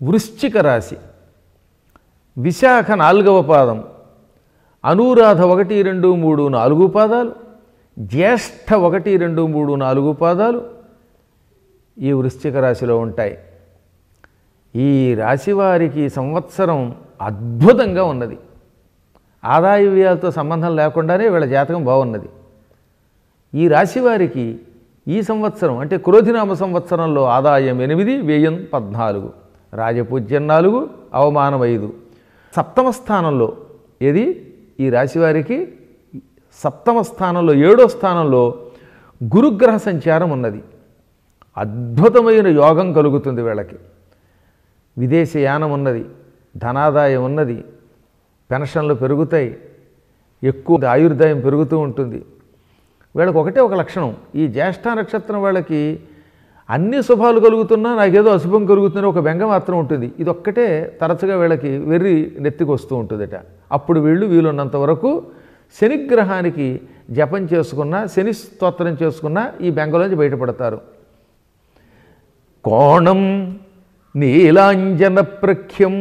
వృశ్చిక రాశి విశాఖ 4వ పాదం, అనురాధ 1, 2, 3, 4 పాదాలు, జ్యేష్ఠ 1, 2, 3, 4 పాదాలు ఈ వృశ్చిక రాశిలో ఉంటాయి. ఈ రాశి వారికి సంవత్సరం అద్భుతంగా ఉన్నది. ఆదాయ వ్యయాలతో సంబంధం లేకుండానే వీళ్ళ జాతకం బాగున్నది. ఈ రాశి వారికి ఈ సంవత్సరం అంటే క్రోధినామ సంవత్సరంలో ఆదాయం 8, వ్యయం 14, రాజపూజ్యం 4, అవమానం 5. సప్తమ స్థానంలో ఏది ఈ రాశి వారికి సప్తమ స్థానంలో 7వ స్థానంలో గురుగ్రహ సంచారం ఉన్నది. అద్భుతమైన యోగం కలుగుతుంది వీళ్ళకి. విదేశయానం ఉన్నది, ధనాదాయం ఉన్నది, పెన్షన్లు పెరుగుతాయి, ఎక్కువ ఆయుర్దాయం పెరుగుతూ ఉంటుంది. వీళ్ళకి ఒకటే ఒక లక్షణం, ఈ జ్యేష్ఠ నక్షత్రం వాళ్ళకి అన్ని శుభాలు కలుగుతున్నా నాకేదో అశుభం కలుగుతుందని ఒక బెంగ మాత్రం ఉంటుంది. ఇదొక్కటే తరచుగా వీళ్ళకి వెర్రి నెత్తికి వస్తూ ఉంటుందట. అప్పుడు వీలున్నంత వరకు శనిగ్రహానికి జపం చేసుకున్నా, శని స్తోత్రం చేసుకున్నా ఈ బెంగలోంచి బయటపడతారు. కోణం నీలాంజన ప్రఖ్యం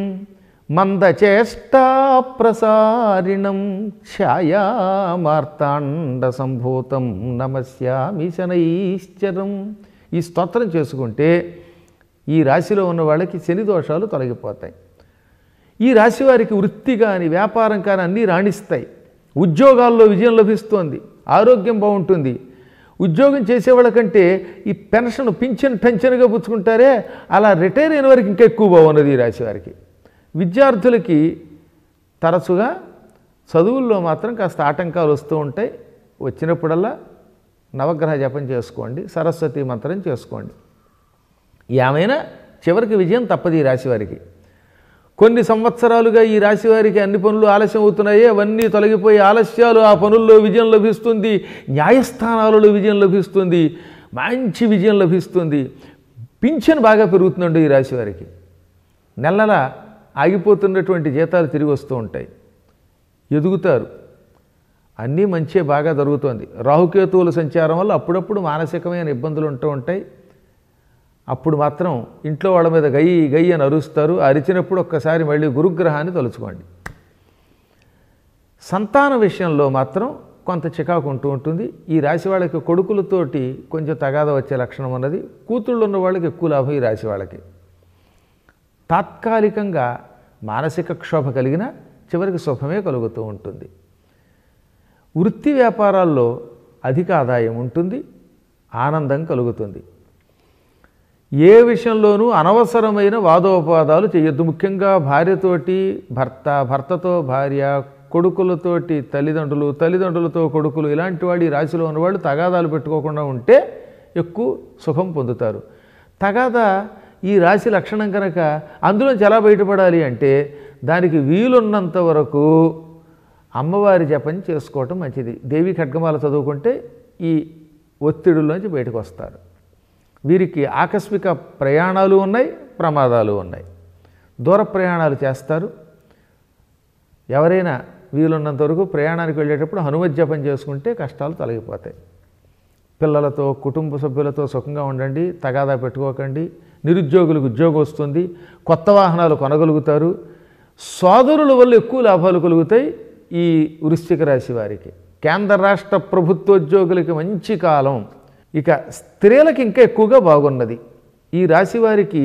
మందచేష్టా ప్రసారిణం ఛాయామార్తాండ సంభూతం నమస్యామి శనైశ్చరం. ఈ స్తోత్రం చేసుకుంటే ఈ రాశిలో ఉన్న వాళ్ళకి శని దోషాలు తొలగిపోతాయి. ఈ రాశి వారికి వృత్తి కానీ వ్యాపారం కానీ అన్నీ రాణిస్తాయి. ఉద్యోగాల్లో విజయం లభిస్తోంది, ఆరోగ్యం బాగుంటుంది. ఉద్యోగం చేసేవాళ్ళకంటే ఈ పింఛన్ టెన్షన్గా పుచ్చుకుంటారే, అలా రిటైర్ అయిన వారికి ఇంకా ఎక్కువ బాగున్నది ఈ రాశి వారికి. విద్యార్థులకి తరచుగా చదువుల్లో మాత్రం కాస్త ఆటంకాలు వస్తూ ఉంటాయి. వచ్చినప్పుడల్లా నవగ్రహ జపం చేసుకోండి, సరస్వతి మంత్రం చేసుకోండి. ఏమైనా చివరికి విజయం తప్పదు ఈ రాశి వారికి. కొన్ని సంవత్సరాలుగా ఈ రాశి వారికి అన్ని పనులు ఆలస్యం అవుతున్నాయి, అవన్నీ తొలగిపోయి ఆలస్యాలు, ఆ పనుల్లో విజయం లభిస్తుంది, న్యాయస్థానాలలో విజయం లభిస్తుంది, మంచి విజయం లభిస్తుంది. పింఛన్ బాగా పెరుగుతుందండి ఈ రాశి వారికి. నెల ఆగిపోతున్నటువంటి జీతాలు తిరిగి వస్తూ ఉంటాయి, ఎదుగుతారు, అన్నీ మంచి బాగా జరుగుతోంది. రాహుకేతువుల సంచారం వల్ల అప్పుడప్పుడు మానసికమైన ఇబ్బందులు ఉంటూ ఉంటాయి. అప్పుడు మాత్రం ఇంట్లో వాళ్ళ మీద గయ్యి అని అరుస్తారు. అరిచినప్పుడు ఒక్కసారి మళ్ళీ గురుగ్రహాన్ని తలుచుకోండి. సంతాన విషయంలో మాత్రం కొంత చికాకు ఉంటూ ఉంటుంది. ఈ రాశి వాళ్ళకి కొడుకులతోటి కొంచెం తగాద వచ్చే లక్షణం ఉన్నది. కూతుళ్ళు ఉన్న వాళ్ళకి ఎక్కువ లాభం ఈ రాశి వాళ్ళకి. తాత్కాలికంగా మానసిక క్షోభ కలిగిన చివరికి సుఖమే కలుగుతూ ఉంటుంది. వృత్తి వ్యాపారాల్లో అధిక ఆదాయం ఉంటుంది, ఆనందం కలుగుతుంది. ఏ విషయంలోనూ అనవసరమైన వాదోపవాదాలు చేయొద్దు. ముఖ్యంగా భార్యతోటి భర్తతో భార్య, కొడుకులతోటి తల్లిదండ్రులు, తల్లిదండ్రులతో కొడుకులు, ఇలాంటి వాడు ఈ రాశిలో ఉన్నవాళ్ళు తగాదాలు పెట్టుకోకుండా ఉంటే ఎక్కువ సుఖం పొందుతారు. తగాదా ఈ రాశి లక్షణం కనుక అందులోంచి ఎలా బయటపడాలి అంటే దానికి వీలున్నంత వరకు అమ్మవారి జపం చేసుకోవటం మంచిది. దేవి ఖడ్గమాల చదువుకుంటే ఈ ఒత్తిడుల్లోంచి బయటకు వస్తారు. వీరికి ఆకస్మిక ప్రయాణాలు ఉన్నాయి, ప్రమాదాలు ఉన్నాయి. దూర ప్రయాణాలు చేస్తారు. ఎవరైనా వీలున్నంత వరకు ప్రయాణానికి వెళ్ళేటప్పుడు హనుమత్ జపం చేసుకుంటే కష్టాలు తొలగిపోతాయి. పిల్లలతో, కుటుంబ సభ్యులతో సుఖంగా ఉండండి, తగాదా పెట్టుకోకండి. నిరుద్యోగులకు ఉద్యోగం వస్తుంది, కొత్త వాహనాలు కొనగలుగుతారు. సోదరుల వల్ల ఎక్కువ లాభాలు కలుగుతాయి ఈ వృశ్చిక రాశి వారికి. కేంద్ర రాష్ట్ర ప్రభుత్వోద్యోగులకి మంచి కాలం. ఇక స్త్రీలకు ఇంకా ఎక్కువగా బాగున్నది. ఈ రాశి వారికి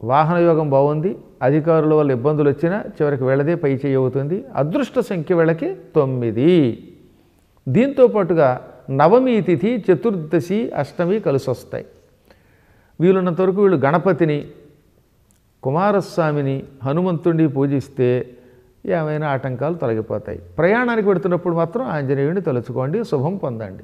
వాహన యోగం బాగుంది. అధికారుల వల్ల ఇబ్బందులు వచ్చినా చివరికి వీళ్ళదే పై చేయి అవుతుంది. అదృష్ట సంఖ్య వీళ్ళకి 9. దీంతో పాటుగా నవమి తిథి, చతుర్దశి, అష్టమి కలిసి వస్తాయి. వీలున్నంత వరకు వీళ్ళు గణపతిని, కుమారస్వామిని, హనుమంతుడిని పూజిస్తే ఏమైనా ఆటంకాలు తొలగిపోతాయి. ప్రయాణానికి పెడుతున్నప్పుడు మాత్రం ఆంజనేయుడిని తలుచుకోండి, శుభం పొందండి.